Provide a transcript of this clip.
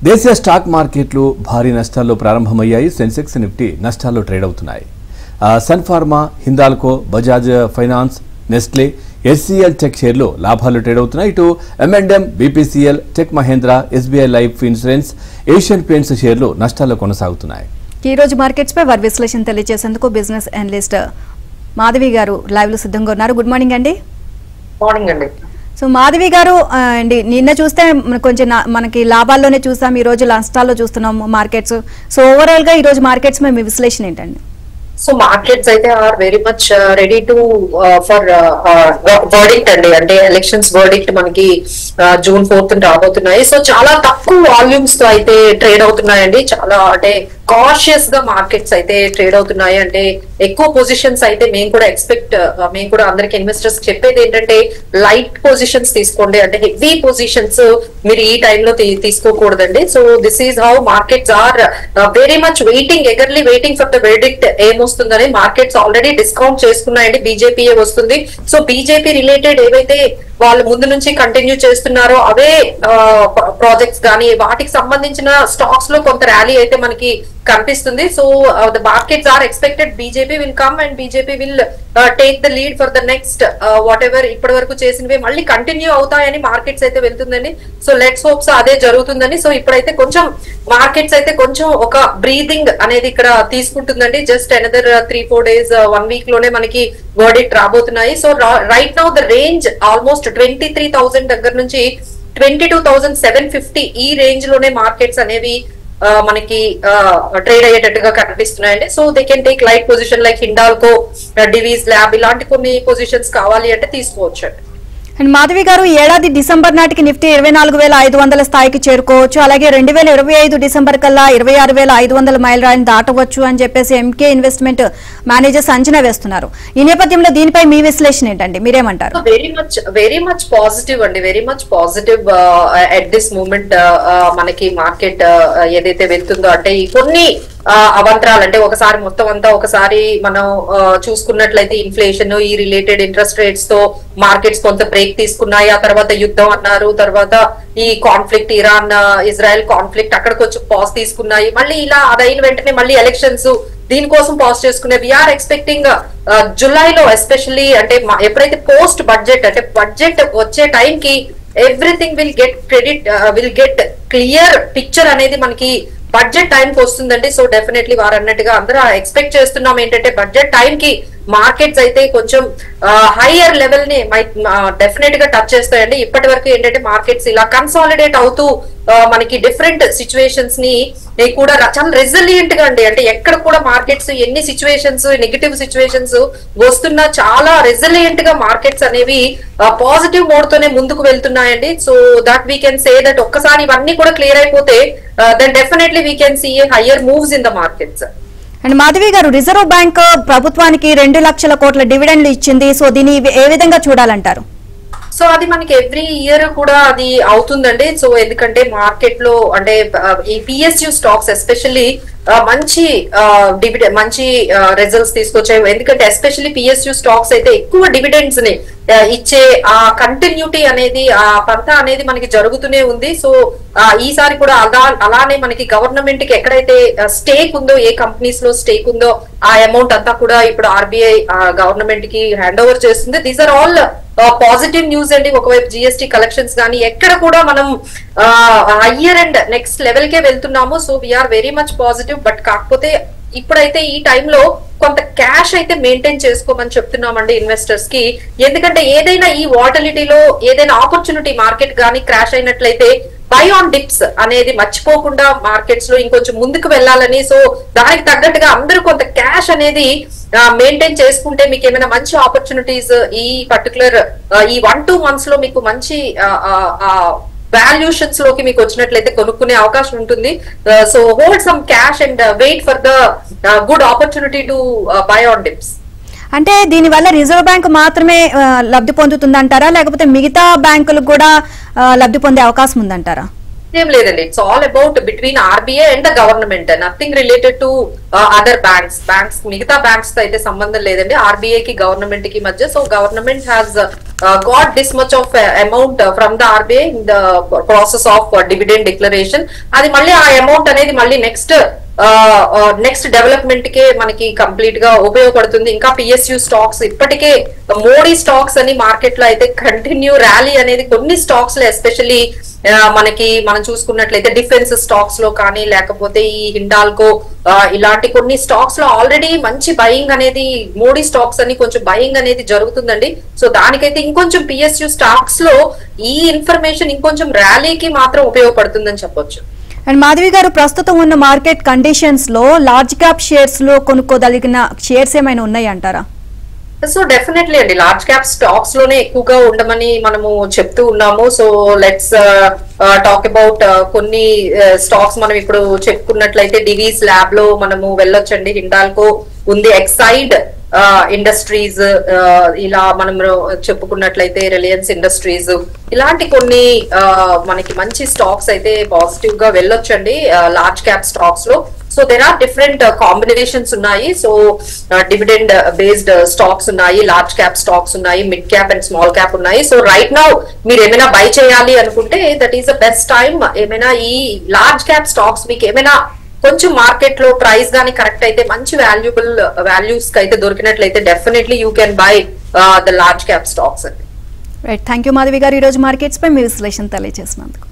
దేశీయ స్టాక్ మార్కెట్లు భారీ నష్టాల్లో ప్రారంభమయ్యాయి. సెన్సెక్స్ నిఫ్టీ నష్టాల్లో ట్రేడ్ అవుతున్నాయి. Sun Pharma, Hindalco, Bajaj Finance, Nestle, HCL Tech షేర్లు లాభాలు ట్రేడ్ అవుతున్నాయి. ఇటు M&M, BPCL, Tech Mahindra, SBI Life Insurance, Asian Paints షేర్లు నష్టాల్లో కొనసాగుతున్నాయి. ఈ రోజు మార్కెట్స్ పై వారి విశ్లేషణ తెలియజేసేందుకు బిజినెస్ అనలిస్ట్ మాధవి గారు లైవ్ లో సిద్ధంగా ఉన్నారు. గుడ్ మార్నింగ్ అండి. మార్నింగ్ అండి. సో మాధవి గారు అండి, నిన్న చూస్తే కొంచెం మనకి లాభాల్లోనే చూసాం, ఈ రోజు నష్టాల్లో చూస్తున్నాం మార్కెట్స్. సో ఓవరాల్ గా ఈ రోజు మార్కెట్స్ మీ విశ్లేషణ ఏంటండి? సో మార్కెట్స్ అయితే are very much ready to for verdict అండి. అంటే ఎలక్షన్స్ వర్డిక్ట్ మనకి June 4th రాబోతున్నాయి. సో చాలా తక్కువ వాల్యూమ్స్ తో అయితే ట్రేడ్ అవుతున్నాయండి. చాలా అంటే కాషియస్ గా మార్కెట్స్ అయితే ట్రేడ్ అవుతున్నాయి. అంటే ఎక్కువ పొజిషన్స్ అయితే మేము కూడా అందరికి ఇన్వెస్టర్స్ చెప్పేది ఏంటంటే లైట్ పొజిషన్స్ తీసుకోండి. అంటే హెవీ పొజిషన్స్ మీరు ఈ టైంలో తీసుకోకూడదండి. So this is how markets are very much eagerly waiting for the verdict ఏమొస్తుందని. మార్కెట్స్ ఆల్రెడీ డిస్కౌంట్ చేసుకున్నాయండి. బీజేపీ వస్తుంది. సో బీజేపీ రిలేటెడ్ ఏవైతే వాళ్ళు ముందు నుంచి కంటిన్యూ చేస్తున్నారో అవే ప్రాజెక్ట్స్ కానీ వాటికి సంబంధించిన స్టాక్స్ లో కొంత ర్యాలీ అయితే మనకి కనిపిస్తుంది. So the markets are expected BJP will come and BJP will take the lead for the next whatever ఇప్పటి వరకు చేసినవి మళ్ళీ కంటిన్యూ అవుతాయని మార్కెట్స్ అయితే వెళ్తుందండి. సో లెట్స్ హోప్స్ అదే జరుగుతుందని. సో ఇప్పుడైతే కొంచెం మార్కెట్స్ అయితే కొంచెం ఒక బ్రీదింగ్ అనేది ఇక్కడ తీసుకుంటుందండి. జస్ట్ అనదర్ 3-4 days 1 week లోనే మనకి వర్డిక్ట్ రాబోతున్నాయి. So right now the range almost 23,000 దగ్గర నుంచి 22,750 ఈ రేంజ్ లోనే మార్కెట్స్ అనేవి మనకి ట్రేడ్ అయ్యేటట్టుగా కనిపిస్తున్నాయండి. So they can take light position like Hindalco, Divi's lab ఇలాంటి కొన్ని పొజిషన్స్ కావాలి అంటే తీసుకోవచ్చు. అండ్ మాధవి గారు, ఏడాది డిసెంబర్ నాటికి నిఫ్టీ 24,500 స్థాయికి చేరుకోవచ్చు, అలాగే 2025 డిసెంబర్ కల్లా 26,500 మైల్ రాయిని దాటవచ్చు అని చెప్పేసి ఎంకే ఇన్వెస్ట్మెంట్ మేనేజర్స్ అంచనా వేస్తున్నారు. ఈ నేపథ్యంలో దీనిపై మీ విశ్లేషణ ఏంటండి? మీరేమంటారు? వెరీ మచ్ పాజిటివ్ అండి. Very much positive at this moment. మనకి మార్కెట్ ఏదైతే వెళ్తుందో అంటే ఈ కొన్ని అవంతరాలు అంటే ఒకసారి మొత్తం అంతా ఒకసారి మనం చూసుకున్నట్లయితే ఇన్ఫ్లేషన్, ఈ రిలేటెడ్ ఇంట్రెస్ట్ రేట్స్ తో మార్కెట్స్ కొంత బ్రేక్ తీసుకున్నాయి. ఆ తర్వాత యుద్ధం అన్నారు, తర్వాత ఈ కాన్ఫ్లిక్ట్ ఇరాన్ ఇజ్రాయెల్ కాన్ఫ్లిక్ట్ అక్కడికి వచ్చి పాజ్ తీసుకున్నాయి. మళ్ళీ ఇలా అదైన వెంటనే మళ్ళీ ఎలక్షన్స్ దీనికోసం పాజ్ చేసుకునే. వీఆర్ ఎక్స్పెక్టింగ్ జులైలో ఎస్పెషల్లీ అంటే ఎప్పుడైతే పోస్ట్ బడ్జెట్ అంటే బడ్జెట్ వచ్చే టైంకి everything will get clear picture అనేది మనకి బడ్జెట్ టైం కి వస్తుందండి. సో డెఫినెట్లీ వారు అన్నట్టుగా అందరూ ఎక్స్పెక్ట్ చేస్తున్నాం ఏంటంటే బడ్జెట్ టైం కి మార్కెట్స్ అయితే కొంచెం హైయర్ లెవెల్ ని డెఫినెట్ గా టచ్ చేస్తాయండి. ఇప్పటి వరకు ఏంటంటే మార్కెట్స్ ఇలా కన్సాలిడేట్ అవుతూ మనకి డిఫరెంట్ సిచ్యువేషన్స్ ని కూడా చాలా రెసిలియంట్ గా అండి. అంటే ఎక్కడ కూడా మార్కెట్స్ ఎన్ని సిచ్యువేషన్స్ నెగటివ్ సిచ్యువేషన్స్ వస్తున్నా చాలా రెసిలియంట్ గా మార్కెట్స్ అనేవి పాజిటివ్ మోడ్ తోనే ముందుకు వెళ్తున్నాయండి. So that we can say that ఒక్కసారి ఇవన్నీ కూడా క్లియర్ అయిపోతే then definitely we can see higher moves in the markets. And Madhavi garu, reserve bank ప్రభుత్వానికి 2 లక్షల కోట్ల డివిడెండ్లు ఇచ్చింది. సో దీన్ని ఏ విధంగా చూడాలంటారు? సో అది మనకి ఎవ్రీ ఇయర్ కూడా అది అవుతుందండి. సో ఎందుకంటే మార్కెట్ లో అంటే ఈ PSU స్టాక్స్ ఎస్పెషల్లీ మంచి డివిడెండ్ మంచి రిజల్ట్స్ తీసుకొచ్చాయి. ఎందుకంటే ఎస్పెషల్లీ PSU స్టాక్స్ అయితే ఎక్కువ డివిడెండ్స్ ని ఇచ్చే ఆ కంటిన్యూటీ అనేది ఆ పంత అనేది మనకి జరుగుతూనే ఉంది. సో ఈసారి కూడా అలానే మనకి గవర్నమెంట్ కి ఎక్కడైతే స్టేక్ ఉందో, ఏ కంపెనీస్ లో స్టేక్ ఉందో ఆ అమౌంట్ అంతా కూడా ఇప్పుడు RBI గవర్నమెంట్ కి హ్యాండ్ ఓవర్ చేస్తుంది. These are all positive news అండి. ఒకవైపు GST కలెక్షన్స్ కానీ ఎక్కడ కూడా మనం హయ్యర్ అండ్ నెక్స్ట్ లెవెల్ కే వెళ్తున్నాము. So we are very much positive. But కాకపోతే ఇప్పుడైతే ఈ టైంలో కొంత క్యాష్ అయితే మెయింటైన్ చేసుకోమని చెప్తున్నామండి ఇన్వెస్టర్స్ కి. ఎందుకంటే ఏదైనా ఈ వాటిలిటీలో ఏదైనా ఆపర్చునిటీ మార్కెట్ కానీ క్రాష్ అయినట్లయితే బై ఆన్ డిప్స్ అనేది మర్చిపోకుండా మార్కెట్స్ లో ఇంకొంచెం ముందుకు వెళ్ళాలని. సో దానికి తగ్గట్టుగా అందరూ కొంత క్యాష్ అనేది మెయింటైన్ చేసుకుంటే మీకు ఏమైనా మంచి ఆపర్చునిటీస్ ఈ పర్టికులర్ ఈ 1-2 months లో మీకు మంచి వాల్యూషన్స్ లోకి మీకు వచ్చినట్లయితే కొనుక్కునే అవకాశం ఉంటుంది. So hold some cash and wait for the good opportunity to buy on dips. అంటే దీని వల్ల రిజర్వ్ బ్యాంక్ మాత్రమే లబ్ధి పొందుతుందంటారా, లేకపోతే మిగతా బ్యాంకులకు కూడా లబ్ధి పొందే అవకాశం ఉందంటారా? ఏం లేదండి, it's all about between RBI and the government, nothing related to other banks. మిగతా బ్యాంక్స్ తో అయితే సంబంధం లేదండి ఆర్బీఐ కి గవర్నమెంట్ కి మధ్య. So government has got this much of amount from the RBI in the process of dividend declaration. అది మళ్ళీ ఆ అమౌంట్ అనేది మళ్ళీ నెక్స్ట్ డెవలప్మెంట్ కే మనకి కంప్లీట్ గా ఉపయోగపడుతుంది. ఇంకా పిఎస్యు స్టాక్స్ ఇప్పటికే మోడీ స్టాక్స్ అని మార్కెట్ లో అయితే కంటిన్యూ ర్యాలీ అనేది కొన్ని స్టాక్స్ లో ఎస్పెషల్లీ మనం చూసుకున్నట్లయితే డిఫెన్స్ స్టాక్స్ లో కానీ లేకపోతే ఈ హిండాల్కో ఇలాంటి కొన్ని స్టాక్స్ లో ఆల్రెడీ మంచి బయింగ్ అనేది మోడీ స్టాక్స్ అని కొంచెం బయింగ్ అనేది జరుగుతుందండి. సో దానికైతే ఇంకొంచెం పిఎస్యు స్టాక్స్ లో ఈ ఇన్ఫర్మేషన్ ఇంకొంచెం ర్యాలీకి మాత్రం ఉపయోగపడుతుందని చెప్పొచ్చు. అండ్ మాధవి గారు, ప్రస్తుతం ఉన్న మార్కెట్ కండిషన్స్ లో లార్జ్ క్యాప్ షేర్స్ లో కొనుక్కోదలిగిన షేర్స్ ఏమైనా ఉన్నాయి అంటారా? సో డెఫినెట్లీ అండి, లార్జ్ క్యాప్ స్టాక్స్ లోనే ఎక్కువగా ఉండమని మనము చెప్తూ ఉన్నాము. సో లెట్స్ టాక్ అబౌట్ కొన్ని స్టాక్స్ మనం ఇప్పుడు చెప్పుకున్నట్లయితే డివీస్ ల్యాబ్ లో మనము వెళ్ళొచ్చండి, హిండాల్కో ఉంది, ఎక్సైడ్ ఇండస్ట్రీస్, ఇలా మనం చెప్పుకున్నట్లయితే రిలయన్స్ ఇండస్ట్రీస్, ఇలాంటి కొన్ని మనకి మంచి స్టాక్స్ అయితే పాజిటివ్ గా వెళ్ళొచ్చండి లార్జ్ క్యాప్ స్టాక్స్ లో. So there are different combinations ఉన్నాయి. సో డివిడెండ్ బేస్డ్ స్టాక్స్ ఉన్నాయి, లార్జ్ క్యాప్ స్టాక్స్ ఉన్నాయి, mid cap and small cap ఉన్నాయి. సో రైట్ నౌ మీరు ఏమైనా బై చేయాలి అనుకుంటే that is the best time. ఏమైనా ఈ లార్జ్ క్యాప్ స్టాక్స్ మీకు ఏమైనా కొంచెం మార్కెట్ లో ప్రైస్ గానీ కరెక్ట్ అయితే మంచి వాల్యూస్ కి అయితే దొరికినట్లయితే definitely you can buy the large cap stocks అండి. Right, thank you Madhavi garu, ఈ రోజు మార్కెట్స్ పై మీ విశ్లేషణ తెలియజేసినందుకు.